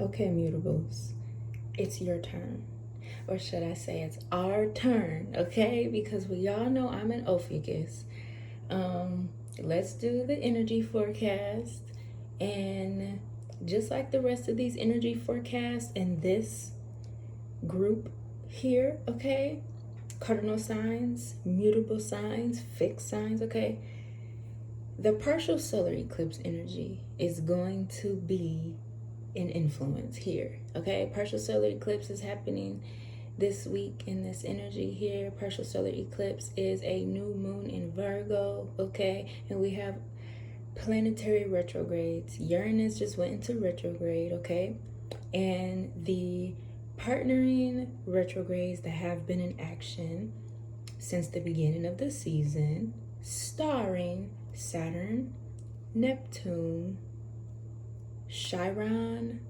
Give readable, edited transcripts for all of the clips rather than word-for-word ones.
Okay, mutables, it's your turn. Or should I say it's our turn, okay? Because we all know I'm an Ophiuchus. Let's do the energy forecast. And just like the rest of these energy forecasts in this group here, okay? Cardinal signs, mutable signs, fixed signs, okay? The partial solar eclipse energy is going to be an influence here, okay? Partial solar eclipse is happening this week in this energy here. Partial solar eclipse is a new moon in Virgo, okay? And we have planetary retrogrades. Uranus just went into retrograde, okay? And the partnering retrogrades that have been in action since the beginning of the season, starring Saturn, Neptune, Chiron,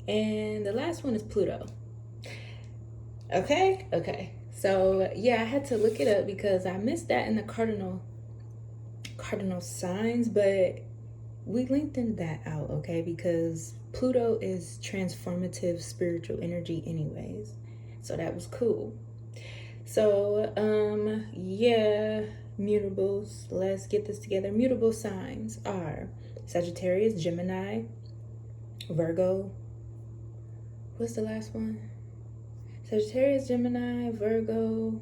and the last one is Pluto. Okay. So yeah, I had to look it up because I missed that in the cardinal signs, but we lengthened that out, okay? Because Pluto is transformative spiritual energy anyways. So that was cool. So yeah, mutables, let's get this together. Mutable signs are Sagittarius, Gemini, Virgo. What's the last one? Sagittarius, Gemini, Virgo.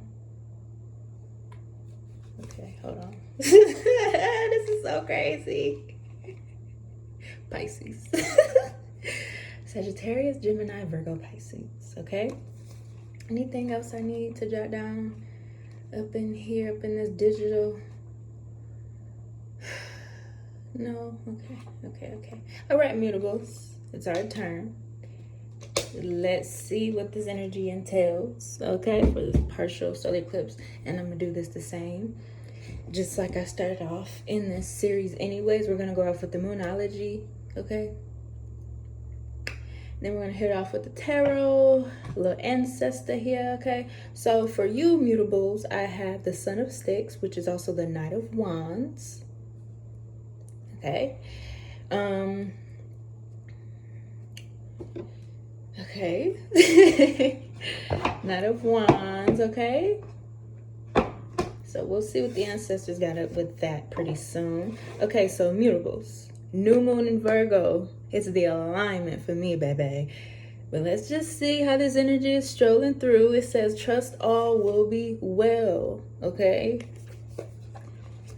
Okay, hold on. This is so crazy. Pisces. Sagittarius, Gemini, Virgo, Pisces. Okay. Anything else I need to jot down up in here, up in this digital? No. Okay. All right, mutables. It's our turn. Let's see what this energy entails, okay, for this partial solar eclipse. And I'm gonna do this the same, just like I started off in this series anyways. We're gonna go off with the moonology, okay? Then we're gonna hit off with the tarot, a little ancestor here, okay? So for you mutables, I have the Son of Sticks, which is also the Knight of Wands, okay? Okay. Knight of Wands, okay? So we'll see what the ancestors got up with that pretty soon. Okay, so mutables. New moon in Virgo. It's the alignment for me, baby. But let's just see how this energy is strolling through. It says, trust all will be well, okay?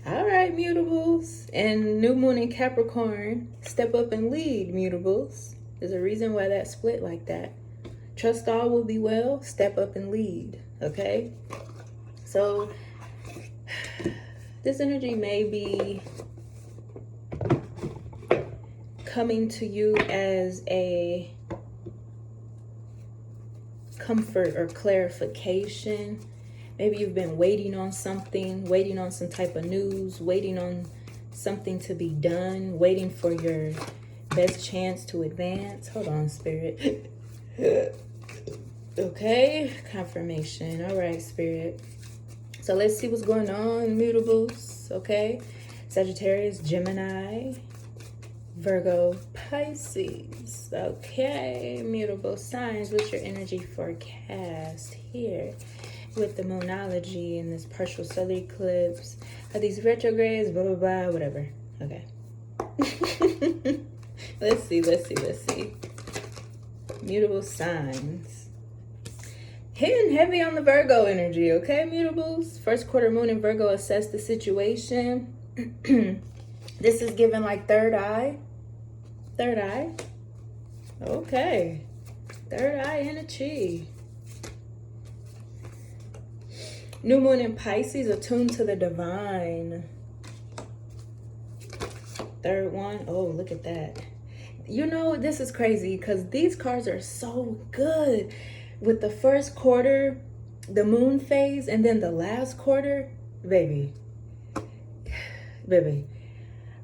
All right, mutables. And new moon in Capricorn. Step up and lead, mutables. There's a reason why that split like that. Trust all will be well. Step up and lead. Okay? So this energy may be coming to you as a comfort or clarification. Maybe you've been waiting on something, waiting on some type of news, waiting on something to be done, waiting for your best chance to advance. Hold on, Spirit. Okay, confirmation. All right, Spirit. So let's see what's going on, mutables. Okay, Sagittarius, Gemini, Virgo, Pisces. Okay, mutable signs. What's your energy forecast here with the moonology and this partial solar eclipse? Are these retrogrades? Blah blah blah. Whatever. Okay. Let's see. Mutable signs. Hitting heavy on the Virgo energy, okay, mutables? First quarter moon in Virgo, assess the situation. This is given like third eye. Third eye. Okay. Third eye energy. New moon in Pisces, attuned to the divine. Third one. Oh, look at that. You know, this is crazy because these cards are so good. With the first quarter, the moon phase, and then the last quarter, baby,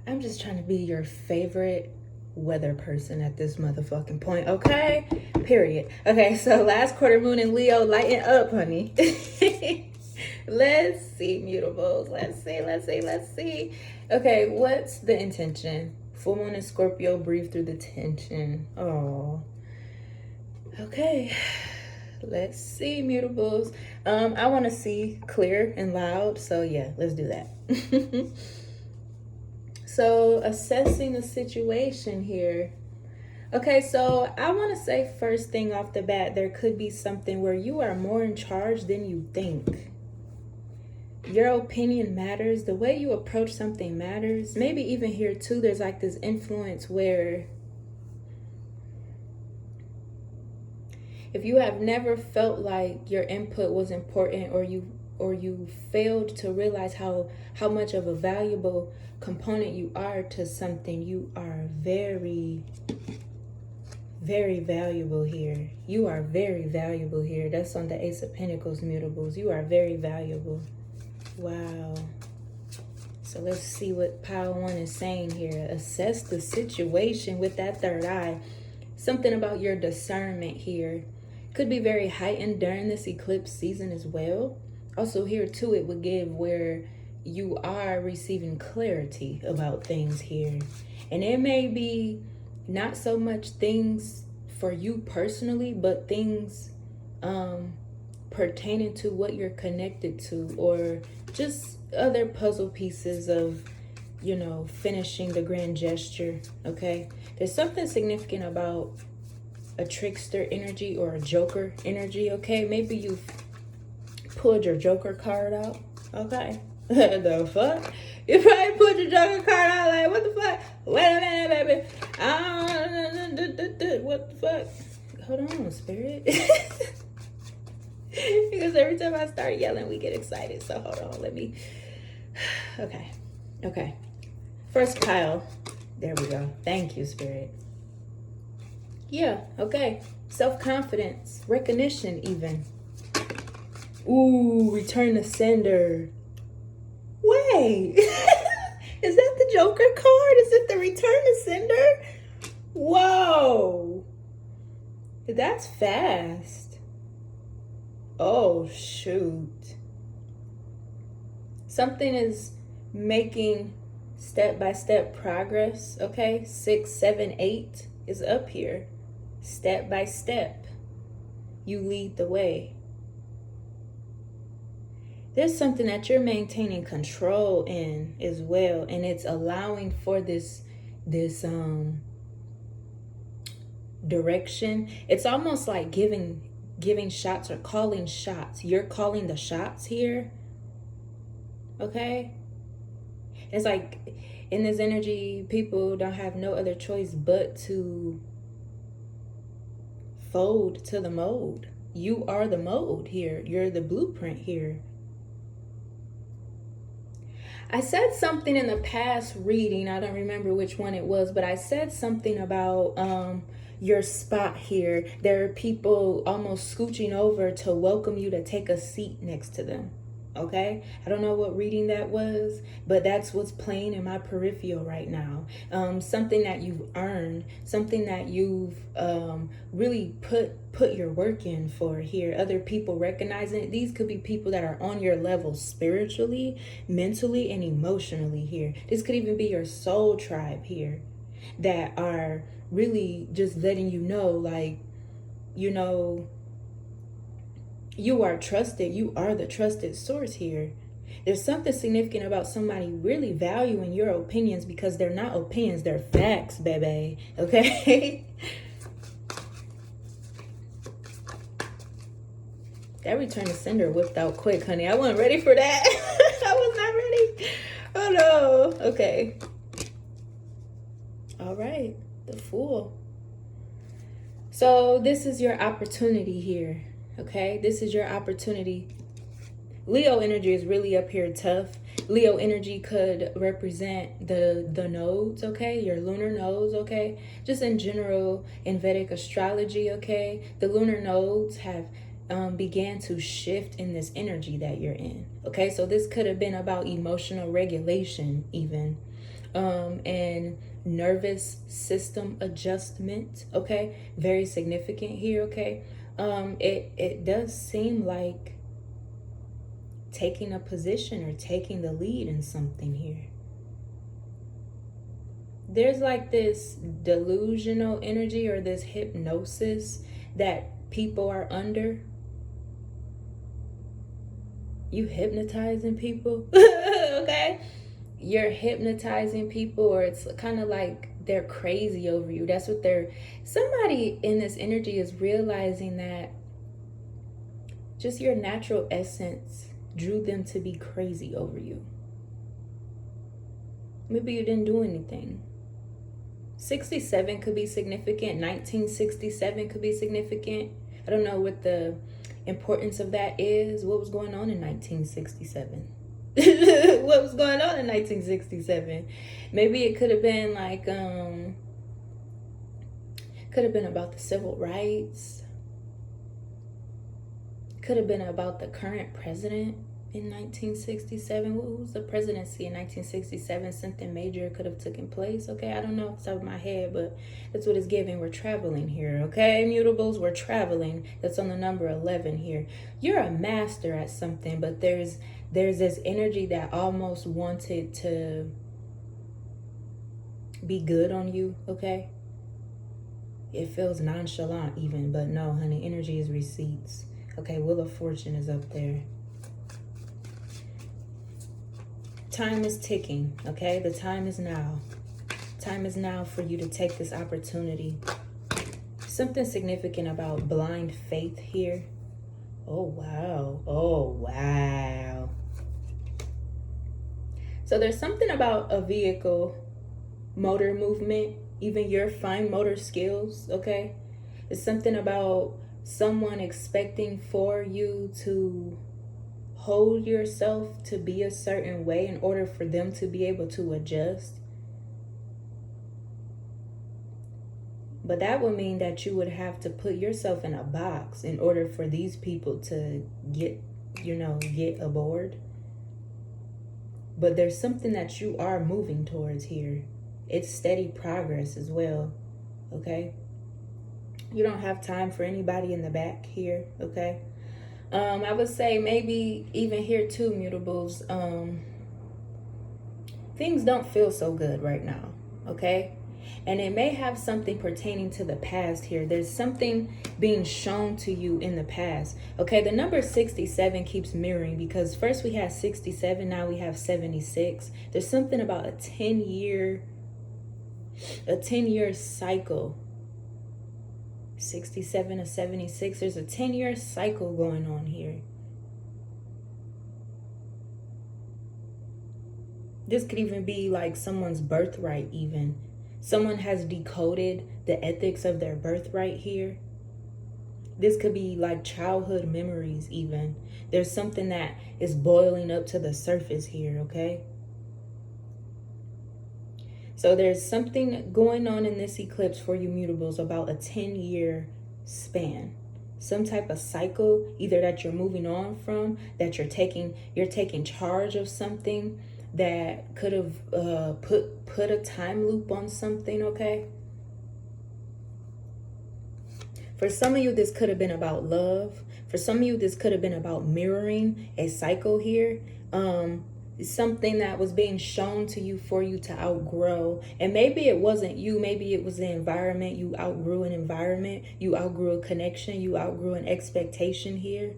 I'm just trying to be your favorite weather person at this motherfucking point, okay? Period. Okay, so last quarter moon in Leo, lighten up, honey. Let's see, mutables. Let's see. Okay, what's the intention Full moon in Scorpio, breathe through the tension. Oh, okay. Let's see, mutables. I want to see clear and loud. So yeah, let's do that. So assessing the situation here. Okay, so I want to say first thing off the bat, there could be something where you are more in charge than you think. Your opinion matters. The way you approach something matters. Maybe even here too, there's like this influence where if you have never felt like your input was important, or you failed to realize how much of a valuable component you are to something, you are very, very valuable here. You are very valuable here. That's on the Ace of Pentacles, mutables. You are very valuable. Wow. So let's see what pile 1 is saying here. Assess the situation with that third eye. Something about your discernment here. Could be very heightened during this eclipse season as well. Also here too, it would give where you are receiving clarity about things here. And it may be not so much things for you personally, but things pertaining to what you're connected to, or just other puzzle pieces of, you know, finishing the grand gesture. Okay, there's something significant about a trickster energy or a joker energy. Okay, maybe you pulled your joker card out. Okay. The fuck? You probably put your joker card out like, what the fuck? Wait a minute, baby. What the fuck? Hold on, spirit. Because every time I start yelling, we get excited. So hold on, let me. Okay. First pile. There we go. Thank you, spirit. Yeah, okay. Self-confidence, recognition even. Ooh, return to sender. Wait, is that the Joker card? Is it the return to sender? Whoa, that's fast. Oh, shoot. Something is making step-by-step progress, okay? 6, 7, 8 is up here. Step by step, you lead the way. There's something that you're maintaining control in as well, and it's allowing for this direction. It's almost like giving shots or calling shots. You're calling the shots here. Okay? It's like in this energy, people don't have no other choice but to fold to the mold. You are the mold here. You're the blueprint here. I said something in the past reading, I don't remember which one it was, but I said something about your spot here. There are people almost scooching over to welcome you to take a seat next to them. Okay, I don't know what reading that was, but that's what's playing in my peripheral right now. Something that you've earned, something that you've really put your work in for here. Other people recognizing it. These could be people that are on your level spiritually, mentally, and emotionally here. This could even be your soul tribe here that are really just letting you know, like, you know, you are trusted. You are the trusted source here. There's something significant about somebody really valuing your opinions, because they're not opinions, they're facts, baby. Okay? That return to sender whipped out quick, honey. I wasn't ready for that. I was not ready. Oh no. Okay. All right. The Fool. So this is your opportunity here. Okay, this is your opportunity. Leo energy is really up here tough. Leo energy could represent the nodes, okay? Your lunar nodes, okay? Just in general, in Vedic astrology, okay? The lunar nodes have began to shift in this energy that you're in, okay? So this could have been about emotional regulation even, and nervous system adjustment, okay? Very significant here, okay? It does seem like taking a position or taking the lead in something here. there's like this delusional energy or this hypnosis that people are under. You hypnotizing people, okay? You're hypnotizing people, or it's kind of like they're crazy over you. That's what somebody in this energy is realizing that just your natural essence drew them to be crazy over you. Maybe you didn't do anything. 67 could be significant. 1967 could be significant. I don't know what the importance of that is. What was going on in 1967? What was going on in 1967? Maybe it could have been like could have been about the civil rights. Could have been about the current president in 1967. What was the presidency in 1967? Something major could have taken place. Okay, I don't know off the top of my head, but that's what it's giving. We're traveling here, okay, mutables? We're traveling. That's on the number 11 here. You're a master at something, but there's this energy that almost wanted to be good on you, okay? It feels nonchalant even, but no, honey, energy is receipts. Okay, Wheel of Fortune is up there. Time is ticking, okay? The time is now. Time is now for you to take this opportunity. Something significant about blind faith here. Oh, wow. Oh, wow. So there's something about a vehicle, motor movement, even your fine motor skills, okay? It's something about someone expecting for you to hold yourself to be a certain way in order for them to be able to adjust. But that would mean that you would have to put yourself in a box in order for these people to get aboard. But there's something that you are moving towards here. It's steady progress as well, okay? You don't have time for anybody in the back here, okay? I would say maybe even here too, mutables, things don't feel so good right now, okay? And it may have something pertaining to the past here. There's something being shown to you in the past. Okay, the number 67 keeps mirroring because first we had 67, now we have 76. There's something about a 10-year cycle. 67 to 76, there's a 10-year cycle going on here. This could even be like someone's birthright even. Someone has decoded the ethics of their birthright here. This could be like childhood memories even. There's something that is boiling up to the surface here, okay? So there's something going on in this eclipse for you mutables about a 10-year span. Some type of cycle, either that you're moving on from, that you're taking charge of something that could have put a time loop on something, okay? For some of you, this could have been about love. For some of you, this could have been about mirroring a cycle here. Something that was being shown to you for you to outgrow. And maybe it wasn't you, maybe it was the environment. You outgrew an environment, you outgrew a connection, you outgrew an expectation here.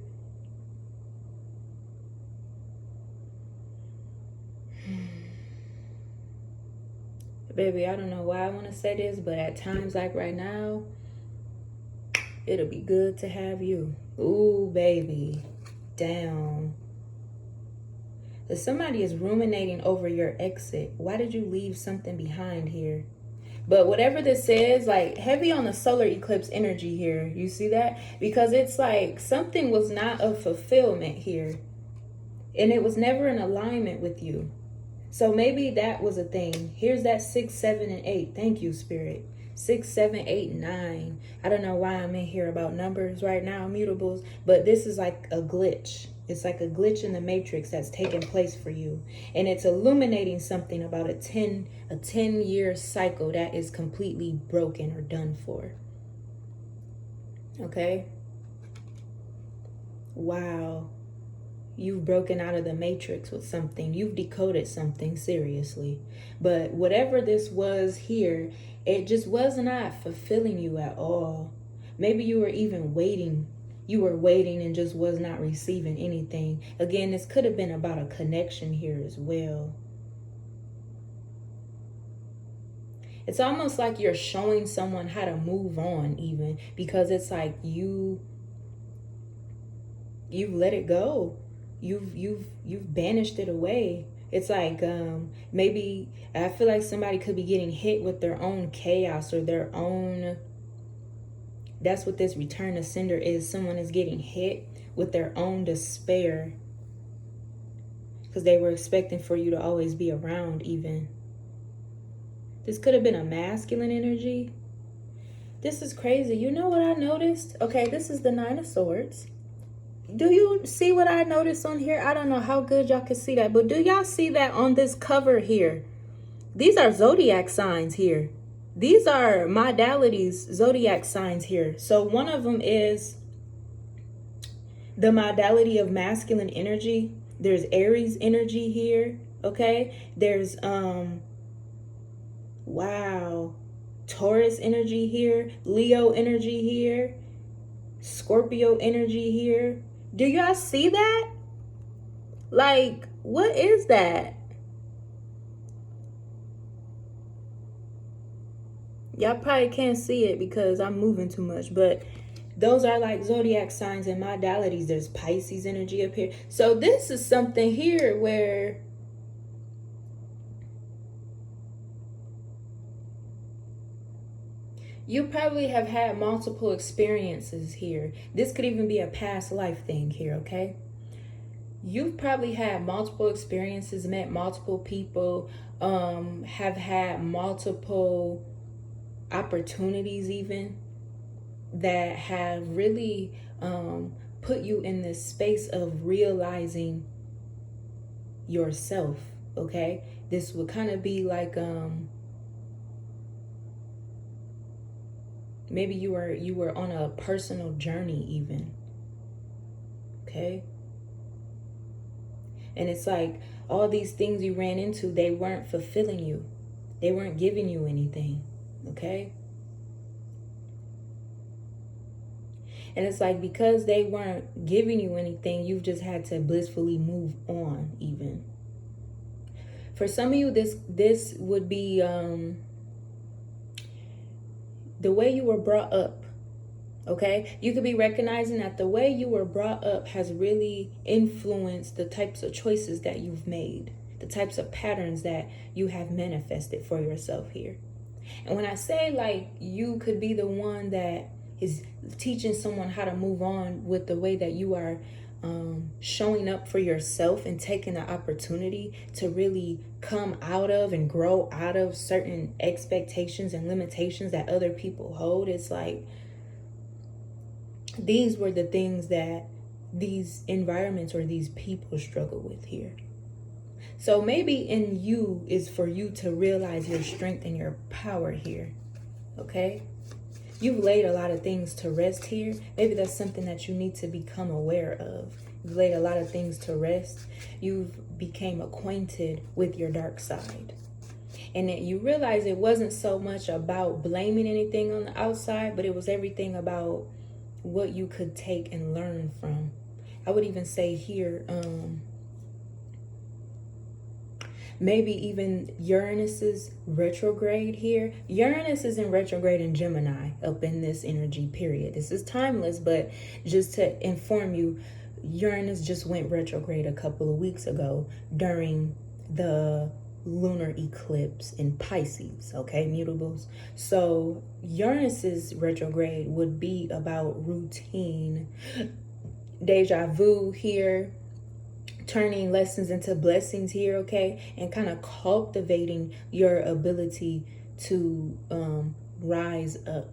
Baby, I don't know why I want to say this, but at times like right now, it'll be good to have you. Ooh, baby, down. If somebody is ruminating over your exit, why did you leave something behind here? But whatever this is, like heavy on the solar eclipse energy here. You see that? Because it's like something was not a fulfillment here. And it was never in alignment with you. So maybe that was a thing. Here's that 6, 7, and 8. Thank you, Spirit. 6, 7, 8, 9. I don't know why I'm in here about numbers right now, mutables, but this is like a glitch. It's like a glitch in the matrix that's taking place for you. And it's illuminating something about a 10-year cycle that is completely broken or done for. Okay? Wow. You've broken out of the matrix with something. You've decoded something seriously. But whatever this was here, it just was not fulfilling you at all. Maybe you were even waiting. You were waiting and just was not receiving anything. Again, this could have been about a connection here as well. It's almost like you're showing someone how to move on even, because it's like you've let it go. You've banished it away. It's like maybe I feel like somebody could be getting hit with their own chaos or their own. That's what this return to sender is. Someone is getting hit with their own despair because they were expecting for you to always be around even. This could have been a masculine energy. This is crazy. You know what I noticed? Okay, this is the Nine of Swords. Do you see what I noticed on here? I don't know how good y'all can see that, but do y'all see that on this cover here? These are zodiac signs here. These are modalities, zodiac signs here. So one of them is the modality of masculine energy. There's Aries energy here, okay? There's wow, Taurus energy here, Leo energy here, Scorpio energy here. Do y'all see that? Like, what is that? Y'all probably can't see it because I'm moving too much, but those are like zodiac signs and modalities. There's Pisces energy up here. So this is something here where you probably have had multiple experiences here. This could even be a past life thing here, okay? You've probably had multiple experiences, met multiple people, have had multiple opportunities even that have really put you in this space of realizing yourself, okay? This would kind of be like maybe you were on a personal journey even, okay? And it's like all these things you ran into, they weren't fulfilling you. They weren't giving you anything, okay? And it's like because they weren't giving you anything, you've just had to blissfully move on even. For some of you, this would be the way you were brought up, okay? You could be recognizing that the way you were brought up has really influenced the types of choices that you've made, the types of patterns that you have manifested for yourself here. And when I say like you could be the one that is teaching someone how to move on with the way that you are showing up for yourself and taking the opportunity to really come out of and grow out of certain expectations and limitations that other people hold. It's like these were the things that these environments or these people struggle with here. So maybe in you is for you to realize your strength and your power here, okay? You've laid a lot of things to rest here. Maybe that's something that you need to become aware of. You've laid a lot of things to rest. You've became acquainted with your dark side. And that you realize it wasn't so much about blaming anything on the outside, but it was everything about what you could take and learn from. I would even say here, maybe even Uranus is retrograde here. Uranus is in retrograde in Gemini up in this energy period. This is timeless, but just to inform you, Uranus just went retrograde a couple of weeks ago during the lunar eclipse in Pisces, okay, mutables. So Uranus's retrograde would be about routine, deja vu here, turning lessons into blessings here, okay, and kind of cultivating your ability to rise up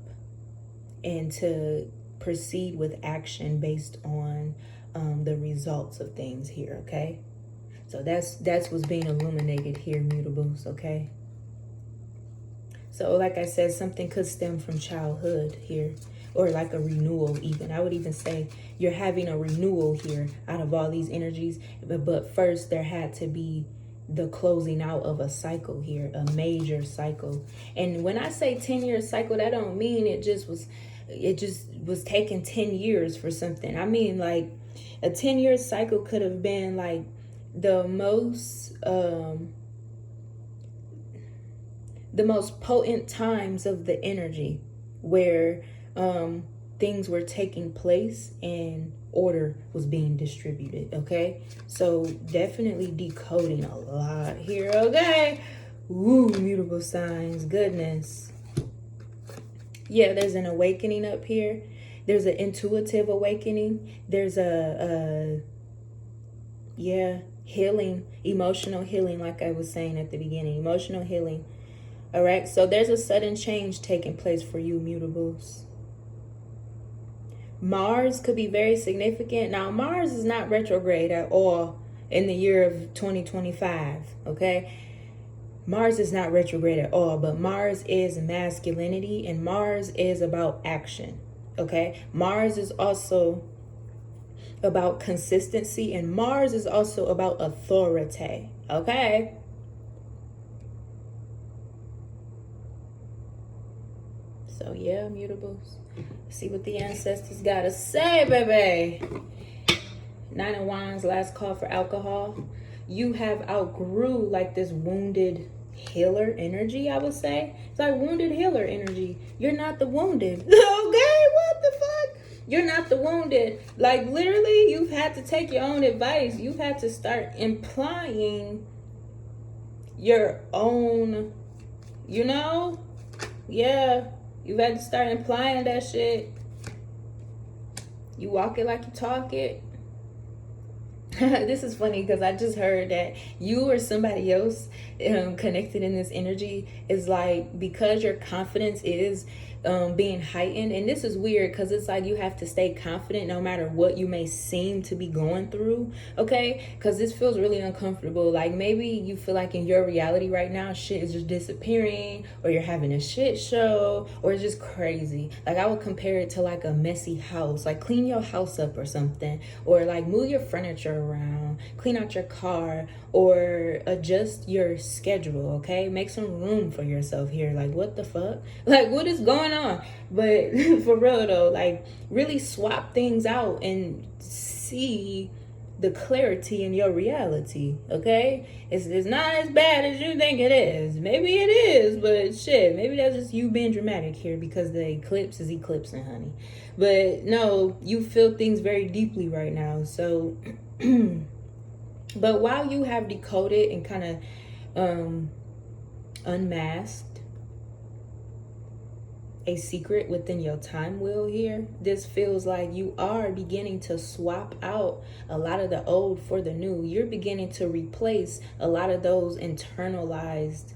and to proceed with action based on the results of things here, okay? So that's what's being illuminated here, mutables, okay? So like I said, something could stem from childhood here. or like a renewal even. I would even say you're having a renewal here out of all these energies. But first there had to be the closing out of a cycle here, a major cycle. And when I say 10-year cycle, that don't mean it just was taking 10 years for something. I mean, like, a 10-year cycle could have been like the most potent times of the energy where things were taking place and order was being distributed. Okay, so definitely decoding a lot here. Okay, ooh, mutable signs, goodness. Yeah, there's an awakening up here. There's an intuitive awakening. There's healing, emotional healing, like I was saying at the beginning, emotional healing. All right, so there's a sudden change taking place for you, mutables. Mars could be very significant. Now, Mars is not retrograde at all in the year of 2025, okay? Mars is not retrograde at all, but Mars is masculinity and Mars is about action, okay? Mars is also about consistency and Mars is also about authority, okay? So yeah, mutables. See what the ancestors gotta say, baby. 9 of Wands, last call for alcohol. You have outgrew like this wounded healer energy, I would say. It's like wounded healer energy. You're not the wounded. Okay, what the fuck? You're not the wounded. Like, literally, you've had to take your own advice. You've had to start implying your own, you know? Yeah. You've had to start implying that shit. You walk it like you talk it. This is funny because I just heard that you or somebody else connected in this energy is like, because your confidence is being heightened. And this is weird because it's like you have to stay confident no matter what you may seem to be going through, okay? Because this feels really uncomfortable. Like, maybe you feel like in your reality right now shit is just disappearing, or you're having a shit show, or it's just crazy. Like, I would compare it to like a messy house. Like, clean your house up or something, or like move your furniture around, clean out your car, or adjust your schedule, okay? Make some room for yourself here. Like, what the fuck? Like, what is going on? But for real though, like, really swap things out and see the clarity in your reality, okay? It's not as bad as you think it is. Maybe it is, but shit, maybe that's just you being dramatic here because the eclipse is eclipsing, honey. But no, you feel things very deeply right now. So but while you have decoded and kind of unmasked a secret within your time wheel here, this feels like you are beginning to swap out a lot of the old for the new. You're beginning to replace a lot of those internalized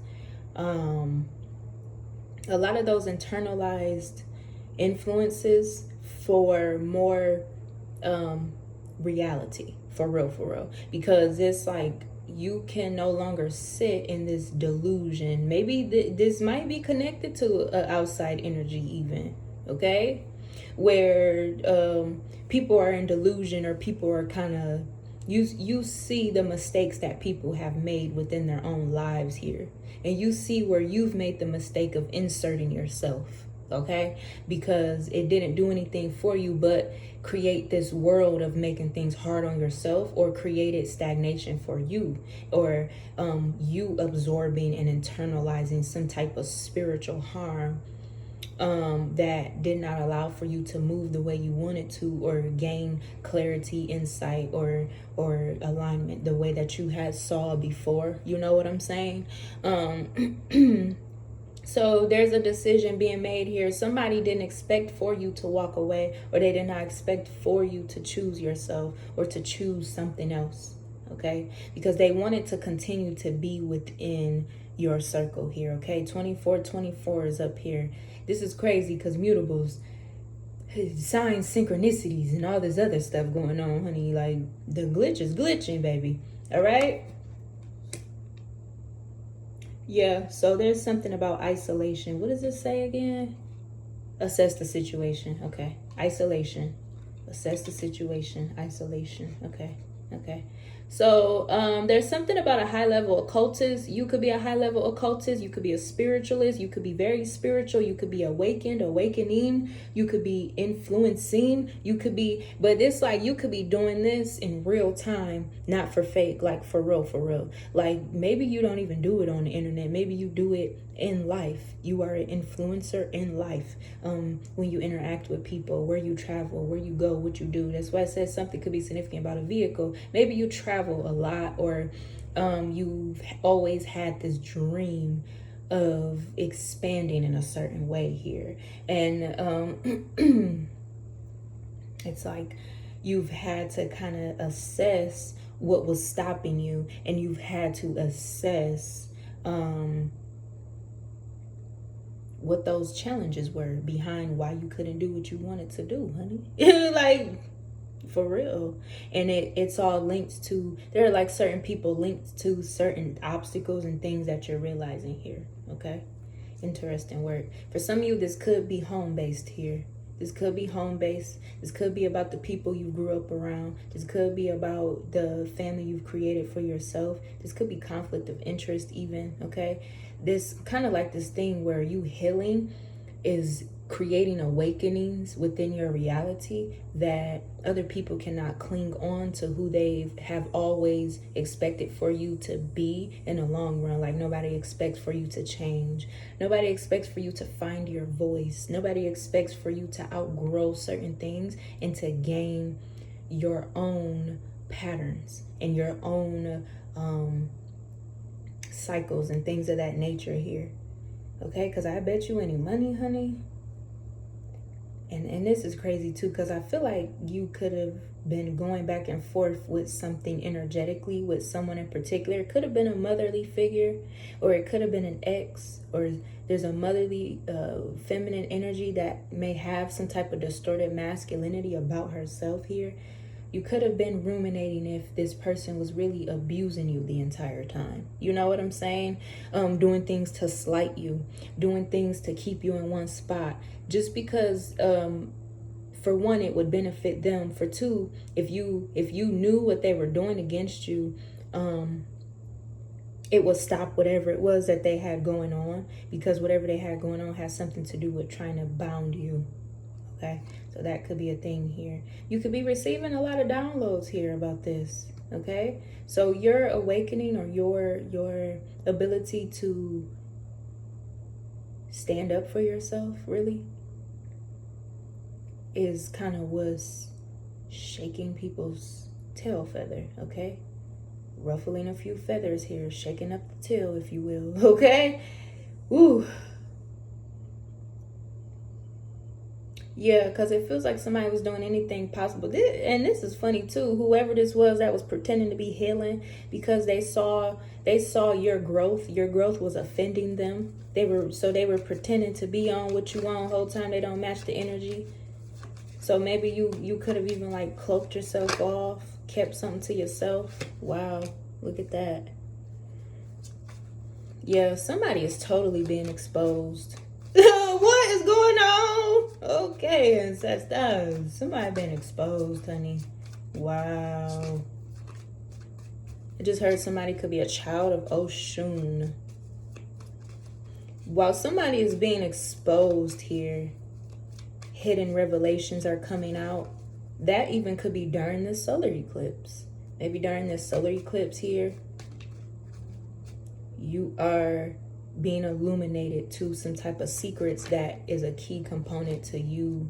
influences for more reality, for real, because it's like you can no longer sit in this delusion. Maybe this might be connected to outside energy even, okay, where people are in delusion, or people are kind of, you see the mistakes that people have made within their own lives here, and you see where you've made the mistake of inserting yourself, okay, because it didn't do anything for you but create this world of making things hard on yourself, or created stagnation for you, or you absorbing and internalizing some type of spiritual harm that did not allow for you to move the way you wanted to, or gain clarity, insight, or alignment the way that you had saw before. You know what I'm saying? So there's a decision being made here. Somebody didn't expect for you to walk away, or they did not expect for you to choose yourself or to choose something else, okay? Because they wanted to continue to be within your circle here, okay? 2424 is up here. This is crazy because mutables, signs, synchronicities, and all this other stuff going on, honey. Like, the glitch is glitching, baby. All right? Yeah, so there's something about isolation. What does it say again? Assess the situation. Okay. Isolation. Assess the situation. Isolation. Okay. Okay. So there's something about a high level occultist. You could be a high level occultist. You could be a spiritualist. You could be very spiritual. You could be awakened, awakening. You could be influencing. You could be, but it's like you could be doing this in real time, not for fake, like for real, for real. Like maybe you don't even do it on the internet. Maybe you do it in life. You are an influencer in life. When you interact with people, where you travel, where you go, what you do. That's why I said something could be significant about a vehicle. Maybe you travel a lot, or you've always had this dream of expanding in a certain way here. And it's like you've had to kind of assess what was stopping you, and you've had to assess what those challenges were behind why you couldn't do what you wanted to do, honey. Like, for real. And it's all linked to, there are like certain people linked to certain obstacles and things that you're realizing here. Okay. Interesting work. For some of you, this could be home-based here. This could be home-based. This could be about the people you grew up around. This could be about the family you've created for yourself. This could be conflict of interest even, okay? This kind of like this thing where you healing is creating awakenings within your reality that other people cannot cling on to who they have always expected for you to be in the long run. Like nobody expects for you to change. Nobody expects for you to find your voice. Nobody expects for you to outgrow certain things and to gain your own patterns and your own cycles and things of that nature here. Okay, because I bet you any money, honey. And this is crazy too, because I feel like you could have been going back and forth with something energetically with someone in particular. It could have been a motherly figure, or it could have been an ex, or there's a motherly feminine energy that may have some type of distorted masculinity about herself here. You could have been ruminating if this person was really abusing you the entire time. You know what I'm saying? Doing things to slight you, doing things to keep you in one spot. Just because, for one, it would benefit them. For two, if you knew what they were doing against you, it would stop whatever it was that they had going on. Because whatever they had going on has something to do with trying to bound you. Okay, so that could be a thing here. You could be receiving a lot of downloads here about this. Okay, so your awakening or your ability to stand up for yourself really is kind of what's shaking people's tail feather. Okay, ruffling a few feathers here, shaking up the tail, if you will. Okay, ooh. Yeah, because it feels like somebody was doing anything possible. And this is funny too. Whoever this was that was pretending to be healing because they saw your growth. Your growth was offending them. They were pretending to be on what you want the whole time. They don't match the energy. So maybe you could have even like cloaked yourself off, kept something to yourself. Wow, look at that. Yeah, somebody is totally being exposed. What is going on? Okay, ancestors. Somebody been exposed, honey. Wow. I just heard somebody could be a child of Oshun. While somebody is being exposed here, hidden revelations are coming out. That even could be during this solar eclipse. Maybe during this solar eclipse here, you are being illuminated to some type of secrets that is a key component to you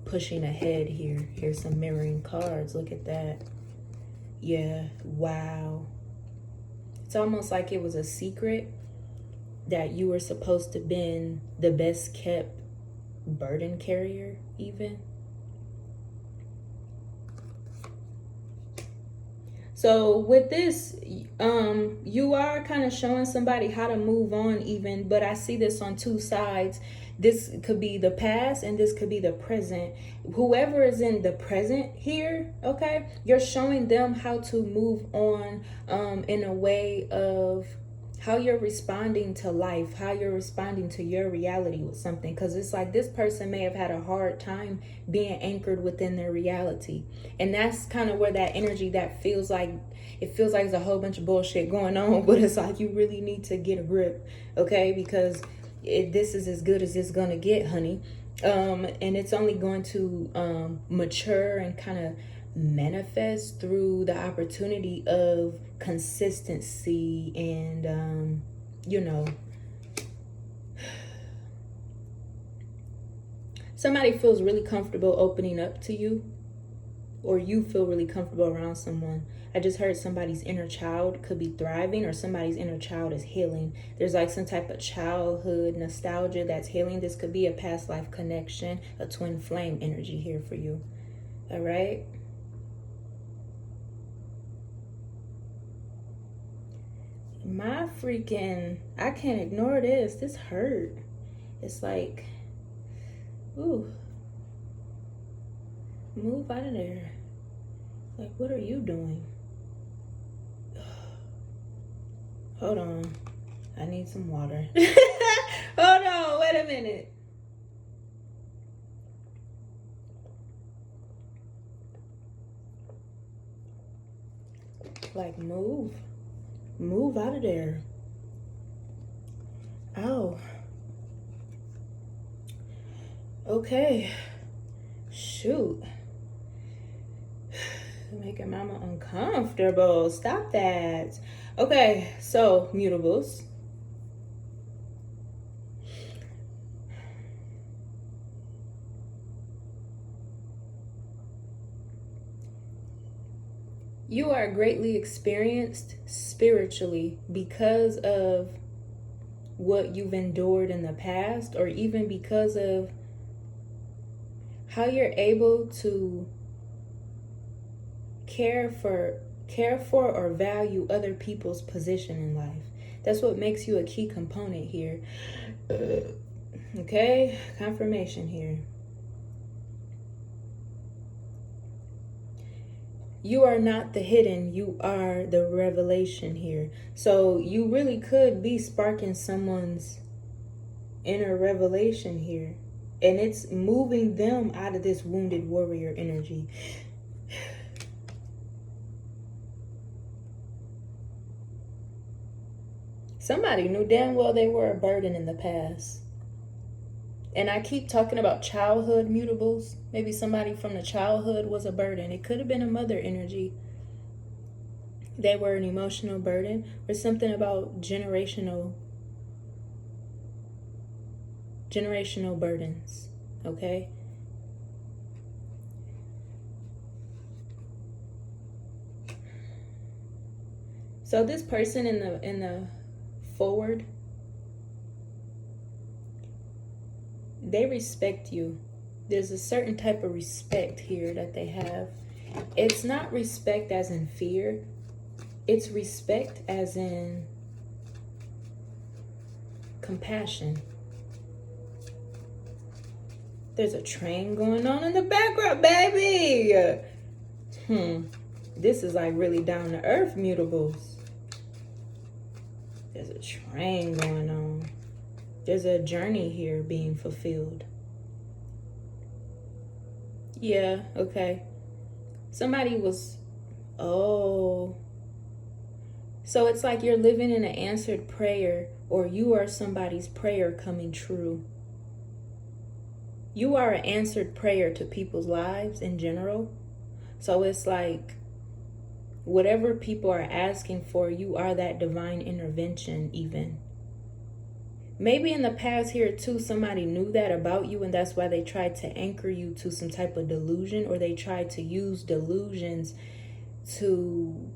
pushing ahead here. Here's some mirroring cards. Look at that. Yeah, wow. It's almost like it was a secret that you were supposed to been the best kept burden carrier even. So with this, you are kind of showing somebody how to move on even, but I see this on two sides. This could be the past and this could be the present. Whoever is in the present here, okay, you're showing them how to move on in a way of how you're responding to life, how you're responding to your reality with something. Because it's like this person may have had a hard time being anchored within their reality. And that's kind of where that energy that feels like, it feels like there's a whole bunch of bullshit going on, but it's like you really need to get a grip, okay? Because this is as good as it's gonna get, honey. And it's only going to mature and kind of manifest through the opportunity of consistency and you know, somebody feels really comfortable opening up to you, or you feel really comfortable around someone. I just heard somebody's inner child could be thriving, or somebody's inner child is healing. There's like some type of childhood nostalgia that's healing. This could be a past life connection, a twin flame energy here for you. All right. My freaking, I can't ignore this. This hurt. It's like, ooh, move out of there. Like, what are you doing? Hold on. I need some water. Hold on. Wait a minute. Like, move. Move out of there. Ow. Okay. Shoot. Making mama uncomfortable. Stop that. Okay, so mutables. You are greatly experienced spiritually because of what you've endured in the past, or even because of how you're able to care for or value other people's position in life. That's what makes you a key component here. Okay, confirmation here. You are not the hidden, you are the revelation here. So you really could be sparking someone's inner revelation here. And it's moving them out of this wounded warrior energy. Somebody knew damn well they were a burden in the past. And I keep talking about childhood mutables. Maybe somebody from the childhood was a burden. It could have been a mother energy. They were an emotional burden, or something about generational burdens. Okay? So this person in the forward, they respect you. There's a certain type of respect here that they have. It's not respect as in fear. It's respect as in compassion. There's a train going on in the background, baby. This is like really down to earth mutables. There's a train going on. There's a journey here being fulfilled. Yeah, okay. Somebody was, oh. So it's like you're living in an answered prayer, or you are somebody's prayer coming true. You are an answered prayer to people's lives in general. So it's like whatever people are asking for, you are that divine intervention even. Maybe in the past here too, somebody knew that about you, and that's why they tried to anchor you to some type of delusion, or they tried to use delusions to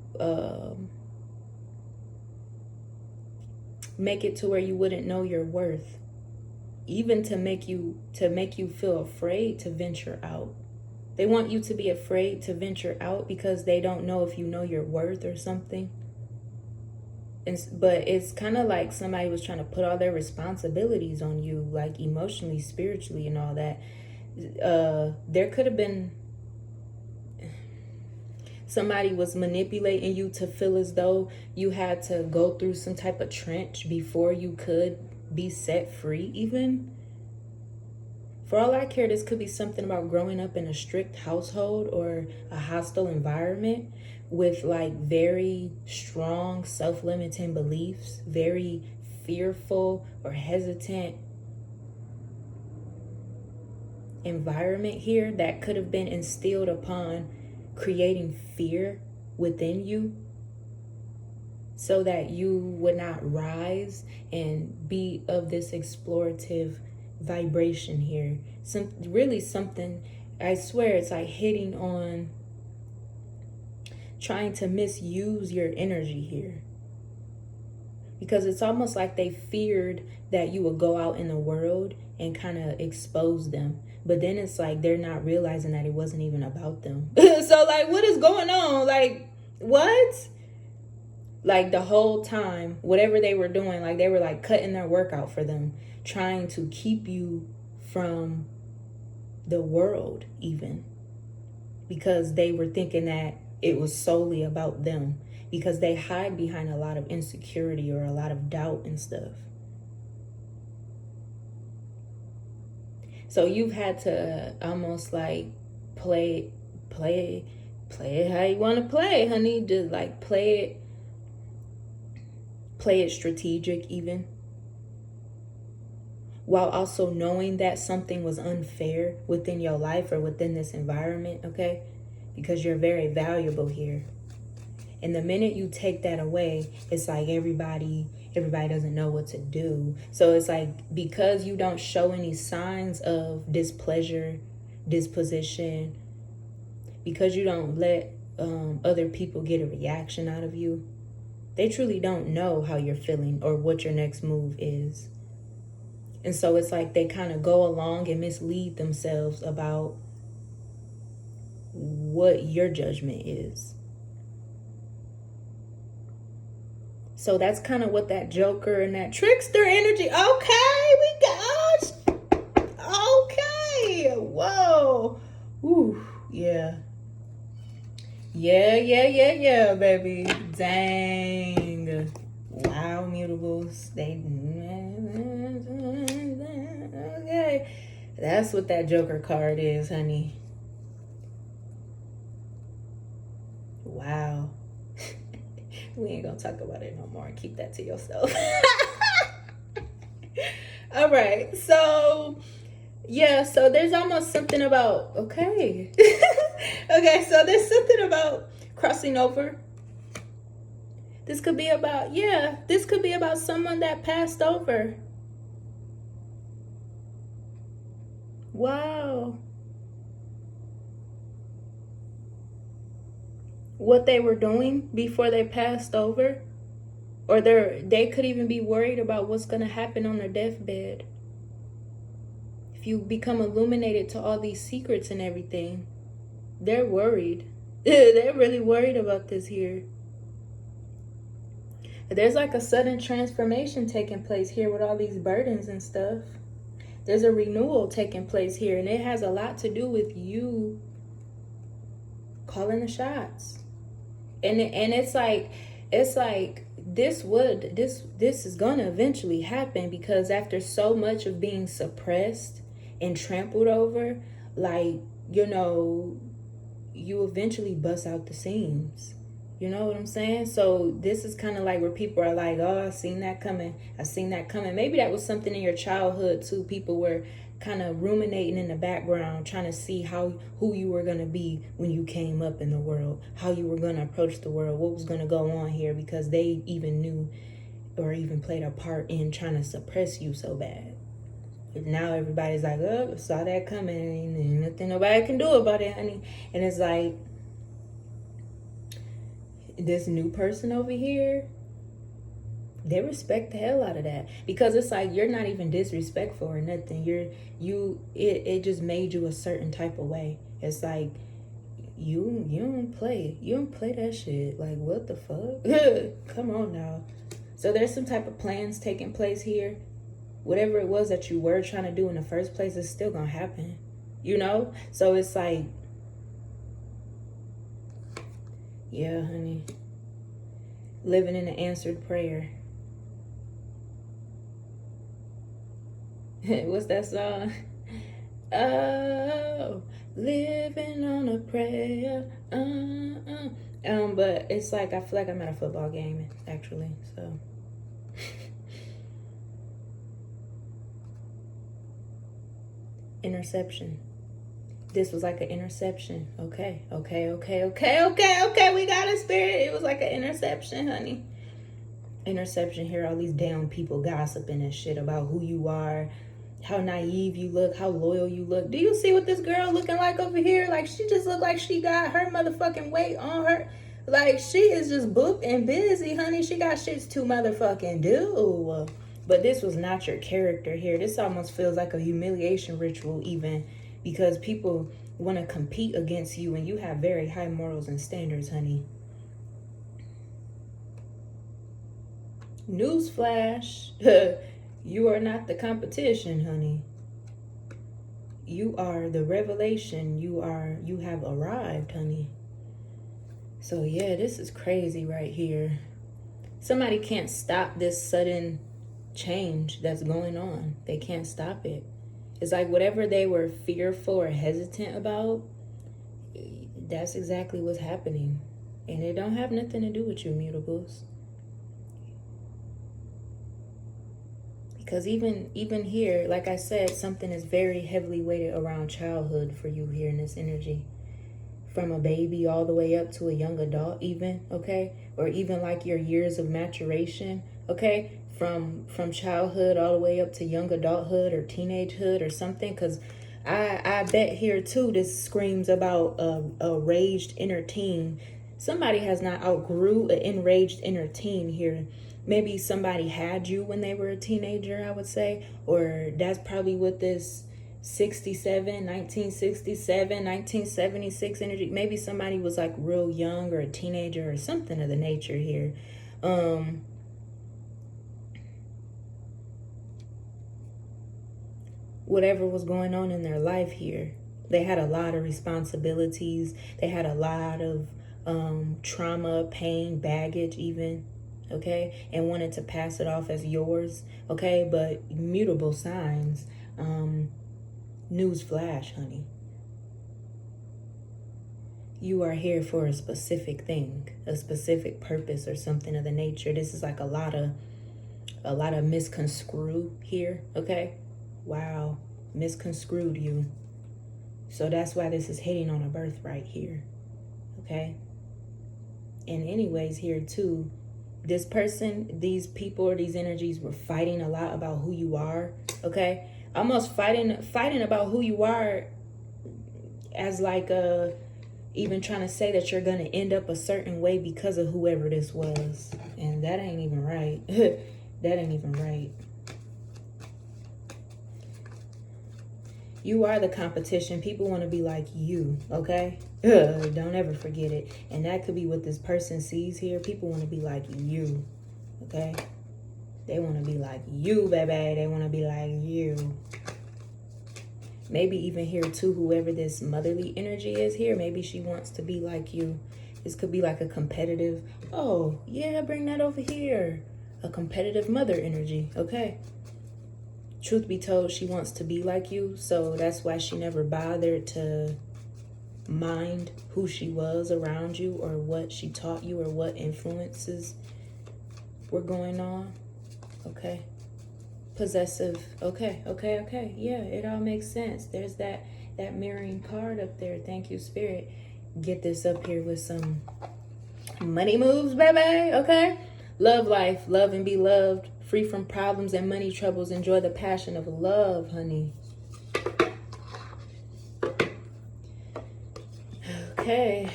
make it to where you wouldn't know your worth, even to make you feel afraid to venture out. They want you to be afraid to venture out because they don't know if you know your worth or something. But it's kind of like somebody was trying to put all their responsibilities on you, like emotionally, spiritually, and all that. There could have been Somebody was manipulating you to feel as though you had to go through some type of trench before you could be set free even. For all I care, this could be something about growing up in a strict household or a hostile environment with like very strong self-limiting beliefs, very fearful or hesitant environment here that could have been instilled upon creating fear within you so that you would not rise and be of this explorative vibration here. Really something, I swear, it's like hitting on trying to misuse your energy here, because it's almost like they feared that you would go out in the world and kind of expose them. But then it's like they're not realizing that it wasn't even about them. So like, what is going on? Like, what? Like the whole time, whatever they were doing, like they were like cutting their work out for them, trying to keep you from the world even, because they were thinking that it was solely about them, because they hide behind a lot of insecurity or a lot of doubt and stuff. So you've had to almost like play it how you want to play, honey. Just like play it strategic even, while also knowing that something was unfair within your life or within this environment, okay? Because you're very valuable here. And the minute you take that away, it's like everybody doesn't know what to do. So it's like, because you don't show any signs of displeasure, disposition, because you don't let other people get a reaction out of you, they truly don't know how you're feeling or what your next move is. And so it's like they kind of go along and mislead themselves about what your judgment is. So that's kind of what that Joker and that trickster energy. Okay, we got. Okay, whoa, ooh, yeah, baby. Dang, wow, mutables. Okay, that's what that Joker card is, honey. Wow. We ain't gonna talk about it no more. Keep that to yourself. All right. So, yeah. So there's almost something about, okay. Okay. So there's something about crossing over. This could be about, this could be about someone that passed over. Wow. What they were doing before they passed over, or they could even be worried about what's going to happen on their deathbed. If you become illuminated to all these secrets and everything, they're worried. They're really worried about this here. There's like a sudden transformation taking place here with all these burdens and stuff. There's a renewal taking place here, and it has a lot to do with you calling the shots. And it's like this is gonna eventually happen, because after so much of being suppressed and trampled over, like, you know, you eventually bust out the seams. You know what I'm saying? So this is kind of like where people are like, oh, I seen that coming. Maybe that was something in your childhood too. People were kind of ruminating in the background, trying to see who you were going to be when you came up in the world, how you were going to approach the world, what was going to go on here, because they even knew or even played a part in trying to suppress you so bad. And now everybody's like, oh, saw that coming, and nothing nobody can do about it, honey. And it's like, this new person over here, they respect the hell out of that, because it's like you're not even disrespectful or nothing. It just made you a certain type of way. It's like you don't play that shit. Like, what the fuck? Come on now. So there's some type of plans taking place here. Whatever it was that you were trying to do in the first place is still gonna happen, you know? So it's like Yeah, honey. Living in an answered prayer. What's that song? Oh, living on a prayer. But it's like, I feel like I'm at a football game, actually, so. Interception. This was like an interception. Okay. We got a spirit. It was like an interception, honey. Interception here. All these damn people gossiping and shit about who you are, how naive you look, how loyal you look. Do you see what this girl looking like over here? Like, she just looked like she got her motherfucking weight on her. Like, she is just booked and busy, honey. She got shits to motherfucking do. But this was not your character here. This almost feels like a humiliation ritual even, because people want to compete against you and you have very high morals and standards, honey. Newsflash. You are not the competition, honey. You are the revelation. You have arrived, honey. So yeah, this is crazy right here. Somebody can't stop this sudden change that's going on. They can't stop it. It's like whatever they were fearful or hesitant about, that's exactly what's happening. And it don't have nothing to do with you, mutables. Because even here, like I said, something is very heavily weighted around childhood for you here in this energy. From a baby all the way up to a young adult even, okay? Or even like your years of maturation, okay? From childhood all the way up to young adulthood or teenagehood or something. Because I bet here too, this screams about a raged inner teen. Somebody has not outgrew an enraged inner teen here. Maybe somebody had you when they were a teenager, I would say. Or that's probably what this 1976 energy. Maybe somebody was like real young or a teenager or something of the nature here. Whatever was going on in their life here. They had a lot of responsibilities. They had a lot of trauma, pain, baggage even. Okay, and wanted to pass it off as yours. Okay, but mutable signs. News flash, honey. You are here for a specific thing, a specific purpose or something of the nature. This is like a lot of misconstrue here. Okay, wow, misconstrued you. So that's why this is hitting on a birthright here. Okay, and anyways here too, this person, these people or these energies were fighting a lot about who you are, okay? Almost fighting about who you are as like even trying to say that you're going to end up a certain way because of whoever this was. And that ain't even right. That ain't even right. You are the competition. People want to be like you, okay? Don't ever forget it. And that could be what this person sees here. People want to be like you, okay? They want to be like you, baby. They want to be like you. Maybe even here too, whoever this motherly energy is here, maybe she wants to be like you. This could be like a competitive, oh, yeah, bring that over here. A competitive mother energy, okay? Truth be told, she wants to be like you, so that's why she never bothered to mind who she was around you or what she taught you or what influences were going on. Okay. Possessive. Okay. Yeah, it all makes sense. There's that mirroring card up there. Thank you, Spirit. Get this up here with some money moves, baby. Okay. Love life. Love and be loved. Free from problems and money troubles. Enjoy the passion of love, honey. Okay.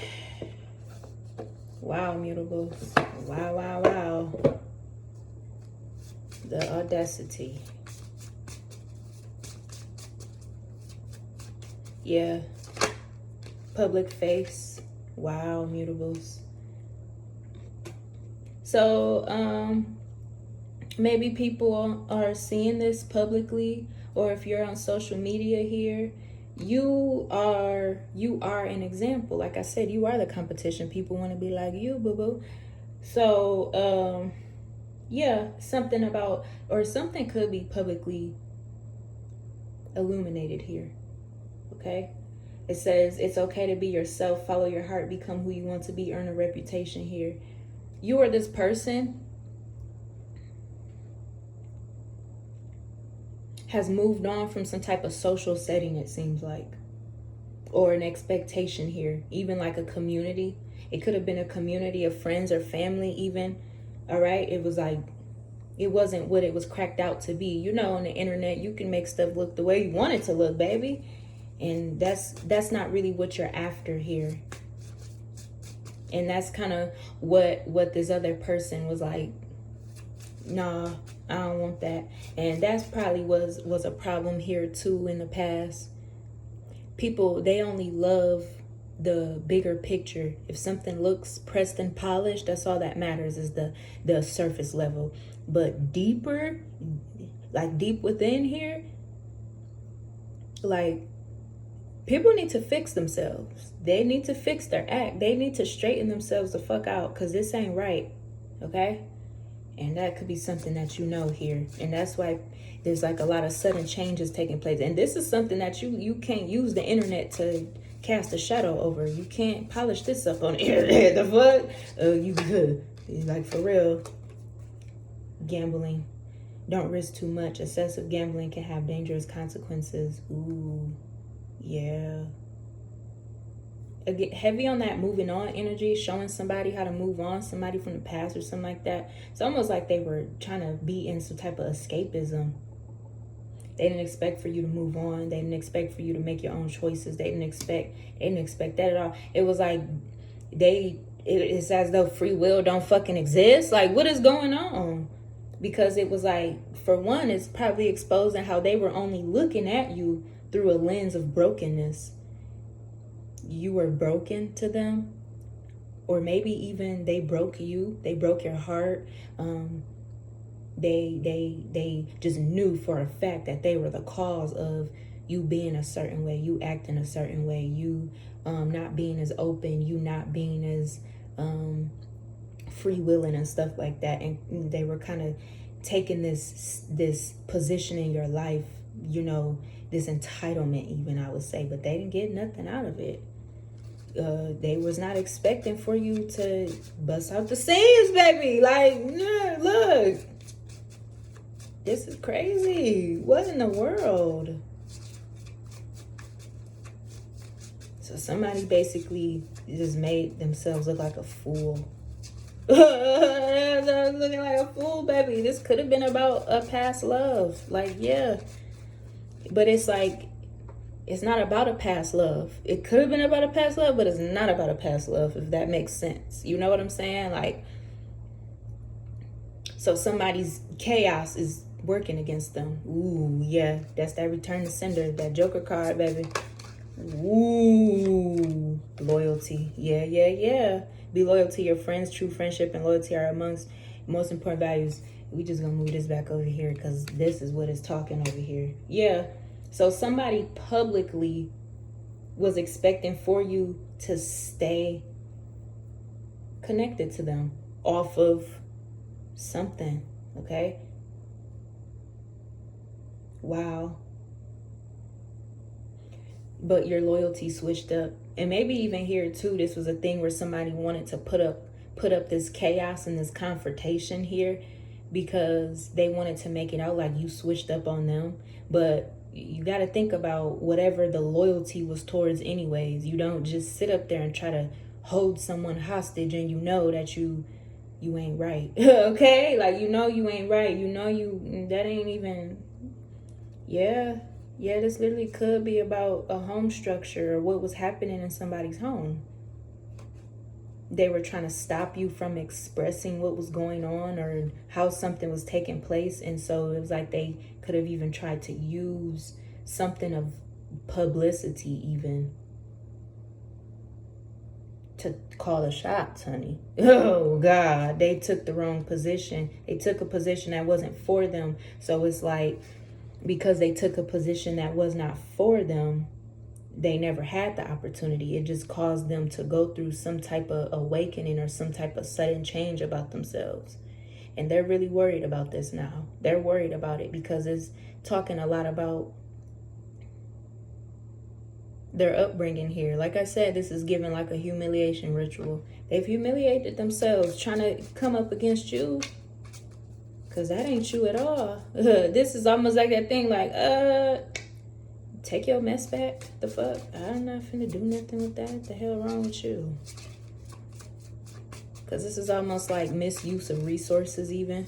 Wow, mutables. Wow. The audacity. Yeah. Public face. Wow, mutables. So, maybe people are seeing this publicly, or if you're on social media here, you are an example. Like I said, you are the competition. People want to be like you, boo-boo. So yeah, something about, or something could be publicly illuminated here. Okay, it says it's okay to be yourself, follow your heart, become who you want to be, earn a reputation here. You are this person has moved on from some type of social setting, it seems like, or an expectation here, even like a community. It could have been a community of friends or family even. All right, it was like, it wasn't what it was cracked out to be. You know, on the internet you can make stuff look the way you want it to look, baby, and that's not really what you're after here. And that's kind of what this other person was like, nah, I don't want that. And that's probably was a problem here too in the past. People, they only love the bigger picture. If something looks pressed and polished, that's all that matters, is the surface level. But deeper, like deep within here, like, people need to fix themselves. They need to fix their act. They need to straighten themselves the fuck out, because this ain't right. Okay? And that could be something that you know here. And that's why there's like a lot of sudden changes taking place. And this is something that you can't use the internet to cast a shadow over. You can't polish this up on the internet. The fuck? You could. Like, for real. Gambling. Don't risk too much. Excessive gambling can have dangerous consequences. Ooh. Yeah. Again, heavy on that moving on energy, showing somebody how to move on, somebody from the past or something like that. It's almost like they were trying to be in some type of escapism. They didn't expect for you to move on. They didn't expect for you to make your own choices. They didn't expect that at all. It was like it's as though free will don't fucking exist. Like, what is going on? Because it was like, for one, it's probably exposing how they were only looking at you through a lens of brokenness. You were broken to them, or maybe even they broke you. They broke your heart. They just knew for a fact that they were the cause of you being a certain way, you acting a certain way, you not being as open, you not being as free willing and stuff like that. And they were kind of taking this position in your life, you know, this entitlement even, I would say, but they didn't get nothing out of it. They was not expecting for you to bust out the seams, baby. Like, nah, look, this is crazy. What in the world? So somebody basically just made themselves look like a fool. Looking like a fool, baby. This could have been about a past love. Like, yeah. But it's like, it's not about a past love. It could have been about a past love, but it's not about a past love, if that makes sense. You know what I'm saying? Like, so somebody's chaos is working against them. Ooh, yeah. That's that return to sender, that Joker card, baby. Ooh, loyalty. Yeah, yeah, yeah. Be loyal to your friends. True friendship and loyalty are amongst most important values. We just gonna move this back over here because this is what is talking over here. Yeah. So somebody publicly was expecting for you to stay connected to them off of something, okay? Wow. But your loyalty switched up. And maybe even here too, this was a thing where somebody wanted to put up this chaos and this confrontation here because they wanted to make it out like you switched up on them. But you got to think about whatever the loyalty was towards anyways. You don't just sit up there and try to hold someone hostage and you know that you ain't right. Okay? Like, you know you ain't right. You know that ain't even, yeah, this literally could be about a home structure or what was happening in somebody's home. They were trying to stop you from expressing what was going on or how something was taking place. And so it was like they could have even tried to use something of publicity even to call the shots, honey. Oh, God. They took the wrong position. They took a position that wasn't for them. So it's like, because they took a position that was not for them, they never had the opportunity. It just caused them to go through some type of awakening or some type of sudden change about themselves. And they're really worried about this now. They're worried about it because it's talking a lot about their upbringing here. Like I said, this is given like a humiliation ritual. They've humiliated themselves trying to come up against you. Because that ain't you at all. This is almost like that thing like, take your mess back. The fuck? I'm not finna do nothing with that. What the hell wrong with you? Because this is almost like misuse of resources even.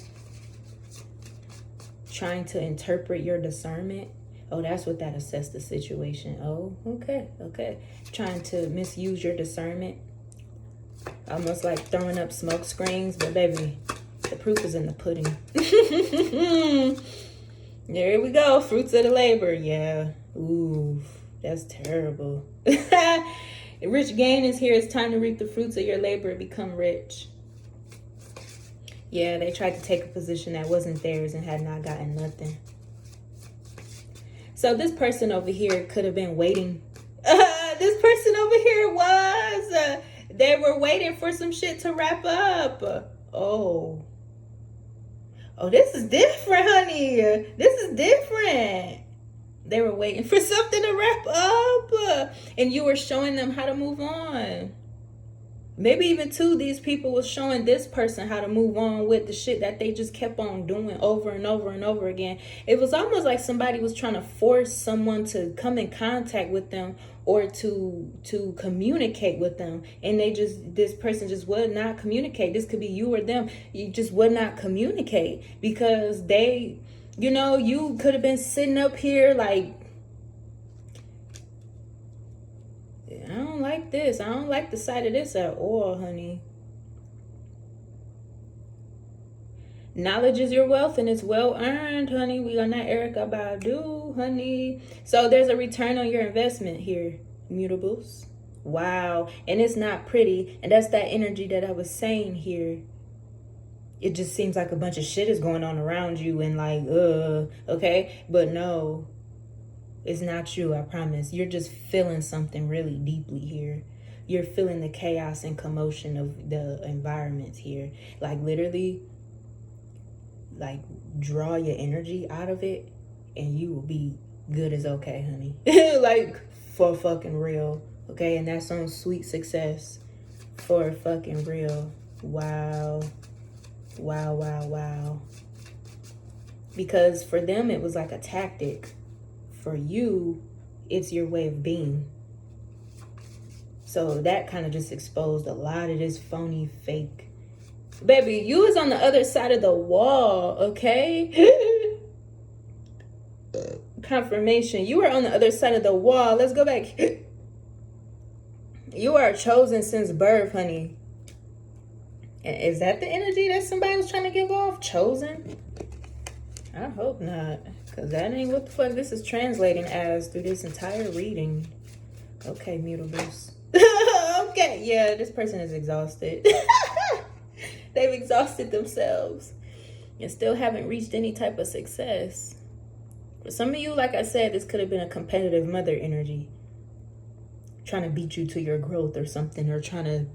Trying to interpret your discernment. Oh, that's what that assess the situation. Oh, okay, okay. Trying to misuse your discernment. Almost like throwing up smoke screens. But baby, the proof is in the pudding. There we go. Fruits of the labor. Yeah. Ooh, that's terrible. Rich gain is here. It's time to reap the fruits of your labor and become rich. Yeah, they tried to take a position that wasn't theirs and had not gotten nothing. So this person over here could have been waiting. This person over here was. They were waiting for some shit to wrap up. Oh, this is different, honey. This is different. They were waiting for something to wrap up. And you were showing them how to move on. Maybe even too, these people was showing this person how to move on with the shit that they just kept on doing over and over and over again. It was almost like somebody was trying to force someone to come in contact with them or to communicate with them. And this person just would not communicate. This could be you or them. You just would not communicate because they, you could have been sitting up here like, I don't like this. I don't like the sight of this at all, honey. Knowledge is your wealth and it's well earned, honey. We are not Erica Badu, honey. So there's a return on your investment here, mutables. Wow. And it's not pretty. And that's that energy that I was saying here. It just seems like a bunch of shit is going on around you and like, okay? But no. It's not you, I promise. You're just feeling something really deeply here. You're feeling the chaos and commotion of the environment here. Like literally, like draw your energy out of it and you will be good as okay, honey. Like for fucking real. Okay, and that's on sweet success. For fucking real. Wow. Wow, wow, wow. Because for them, it was like a tactic. For you, it's your way of being. So that kind of just exposed a lot of this phony, fake. Baby, you was on the other side of the wall, okay? Confirmation. You were on the other side of the wall. Let's go back. You are chosen since birth, honey. Is that the energy that somebody was trying to give off? Chosen? I hope not. Because that ain't what the fuck this is translating as through this entire reading. Okay, mutables. Okay, yeah, this person is exhausted. They've exhausted themselves and still haven't reached any type of success. For some of you, like I said, this could have been a competitive mother energy. Trying to beat you to your growth or something, or trying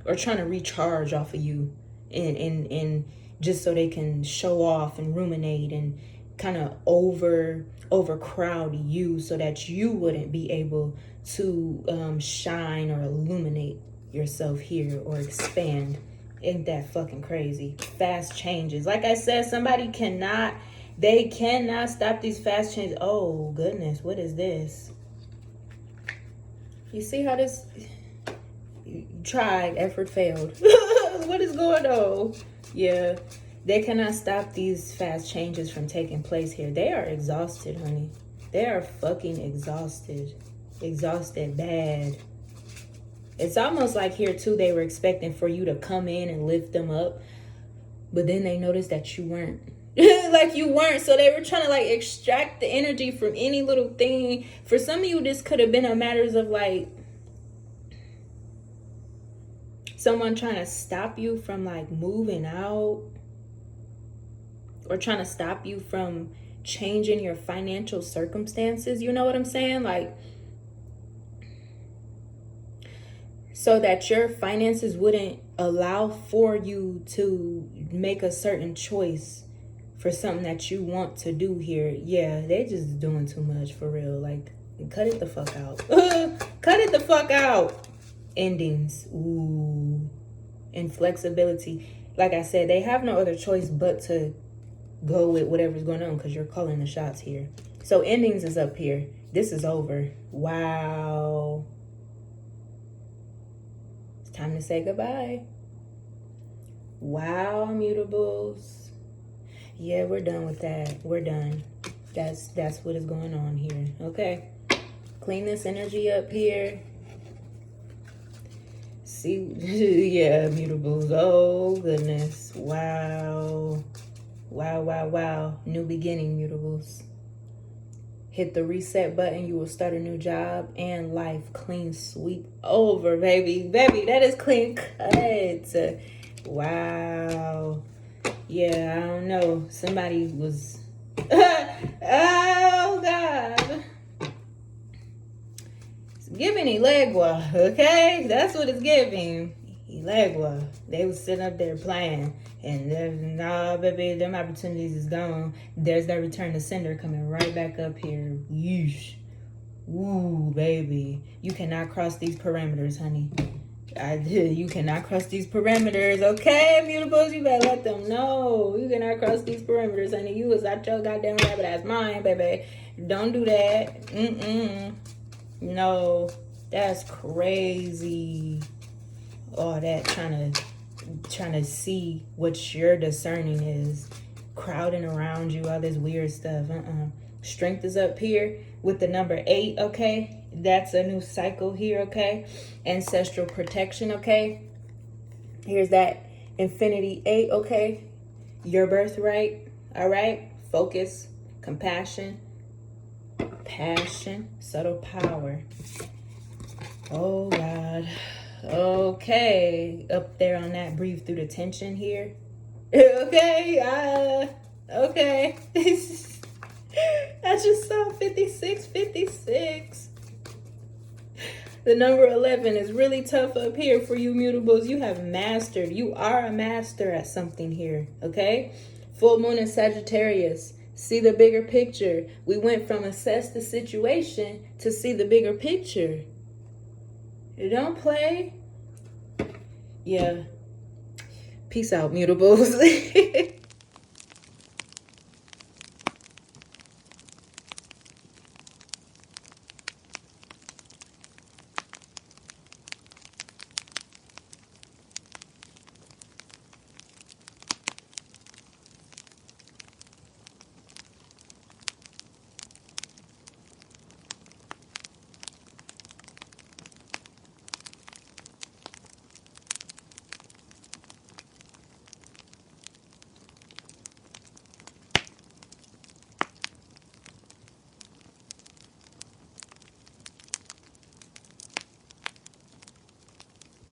to recharge off of you and just so they can show off and ruminate and kind of overcrowd you so that you wouldn't be able to shine or illuminate yourself here or expand. Ain't that fucking crazy? Fast changes. Like I said, they cannot stop these fast changes. Oh goodness, what is this? You see how this, you tried, effort failed. What is going on? Yeah, they cannot stop these fast changes from taking place here. They are exhausted, honey. They are fucking exhausted. Exhausted bad. It's almost like here too, they were expecting for you to come in and lift them up. But then they noticed that you weren't. Like you weren't. So they were trying to like extract the energy from any little thing. For some of you, this could have been a matters of like someone trying to stop you from like moving out, or trying to stop you from changing your financial circumstances. You know what I'm saying? Like, so that your finances wouldn't allow for you to make a certain choice for something that you want to do here. Yeah, they just doing too much for real. Like, cut it the fuck out. Cut it the fuck out. Endings. Ooh. Inflexibility. Like I said, they have no other choice but to go with whatever's going on because you're calling the shots here. So endings is up here. This is over. Wow. It's time to say goodbye. Wow, mutables. Yeah, we're done with that. We're done. That's what is going on here. Okay. Clean this energy up here. See, yeah, mutables. Oh, goodness. Wow. Wow, wow, wow. New beginning, mutables. Hit the reset button. You will start a new job and life. Clean sweep over, baby. Baby, that is clean cut. Wow. Yeah, I don't know. Somebody was... oh, God. It's giving Ilegua, okay? That's what it's giving. Ilegua. They was sitting up there playing. And nah, baby, them opportunities is gone. There's that return to sender coming right back up here. Yeesh. Ooh, baby. You cannot cross these parameters, honey. You cannot cross these parameters, okay, mutables? You better let them know. You cannot cross these parameters, honey. You was out your goddamn rabbit ass mind, baby. Don't do that. No, that's crazy. All that trying to see what your discerning is, crowding around you, all this weird stuff. Strength is up here with the number 8, okay? That's a new cycle here, okay? Ancestral protection, okay? Here's that infinity 8, okay? Your birthright, all right? Focus, compassion, passion, subtle power. Oh, God. Okay. Up there on that, breathe through the tension here. Okay. Okay. I just saw 56. The number 11 is really tough up here for you mutables. You have mastered. You are a master at something here, okay? Full moon in Sagittarius. See the bigger picture. We went from assess the situation to see the bigger picture. You don't play. Yeah. Peace out, mutables.